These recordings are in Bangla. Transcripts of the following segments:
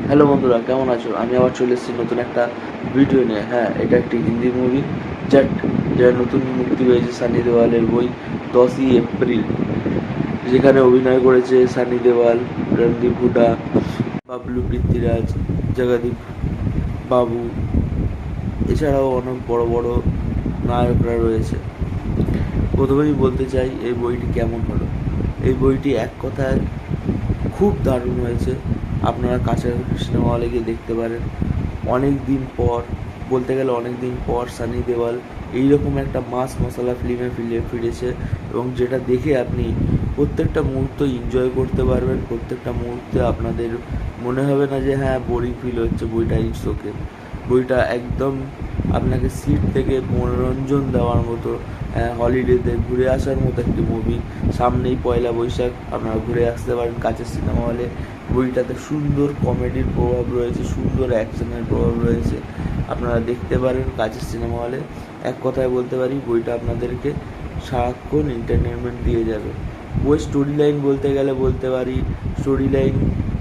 হ্যালো বন্ধুরা, কেমন আছো? আমি আবার চলে এসেছি নতুন একটা ভিডিও নিয়ে। হ্যাঁ, এটা একটি হিন্দি মুভি জাট, যা নতুন মুক্তি পেয়েছে সানি দেওয়ালের বই 10ই এপ্রিল, যেখানে অভিনয় করেছে সানি দেওয়াল, রণদীপ হুডা, বাবলু পৃথ্বীরাজ, জগদীপ বাবু, এছাড়াও অনেক বড় বড় নায়করা রয়েছে। প্রথমেই বলতে চাই এই বইটি কেমন হলো। এই বইটি এক কথায় খুব দারুণ হয়েছে। আপনারা কাছের সিনেমা হলে গিয়ে দেখতে পারেন। অনেক দিন পর, বলতে গেলে অনেক দিন পর সানি দেওয়াল এইরকম একটা মাস মশলা ফিল্মে ফিরেছে, এবং যেটা দেখে আপনি প্রত্যেকটা মুহূর্ত এনজয় করতে পারবেন। প্রত্যেকটা মুহূর্তে আপনাদের মনে হবে না যে হ্যাঁ বোরিং ফিল হচ্ছে। বইটা ইটস ওকে। বইটা একদম আপনাকে সিট থেকে মনোরঞ্জন দেওয়ার মতো, হলিডেতে ঘুরে আসার মতো একটি মুভি। সামনেই পয়লা বৈশাখ, আপনারা ঘুরে আসতে পারেন কাছের সিনেমা হলে। বইটাতে সুন্দর কমেডির প্রভাব রয়েছে, সুন্দর অ্যাকশনের প্রভাব রয়েছে। আপনারা দেখতে পারেন কাছের সিনেমা হলে। এক কথায় বলতে পারি বইটা আপনাদেরকে সারাক্ষণ এন্টারটেনমেন্ট দিয়ে যাবে। বই স্টোরি লাইন বলতে গেলে বলতে পারি স্টোরি লাইন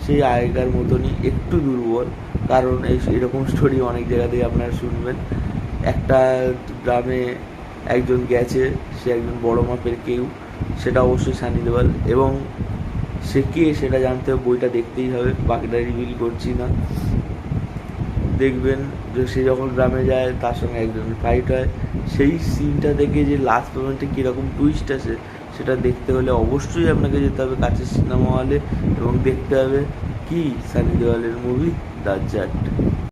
সেই আগেকার মতনই, একটু দুর্বল। কারণ এরকম স্টোরি অনেক জায়গাতেই আপনারা শুনবেন। একটা গ্রামে একজন গেছে, সে একজন বড় মাপের কেউ, সেটা অবশ্যই সানি দেওয়াল, এবং সে কে সেটা জানতে বইটা দেখতেই হবে। বাকিটা রিভিল করছি না। দেখবেন যে সে যখন গ্রামে যায় তার সঙ্গে একজন ফাইট হয়। সেই সিনটা দেখে যে লাস্ট মোমেন্টে কীরকম টুইস্ট আসে, সেটা দেখতে হলে অবশ্যই আপনাকে যেতে হবে কাছের সিনেমা হলে, এবং দেখতে হবে কি সানি দেওয়ালের মুভি দ্য জাট।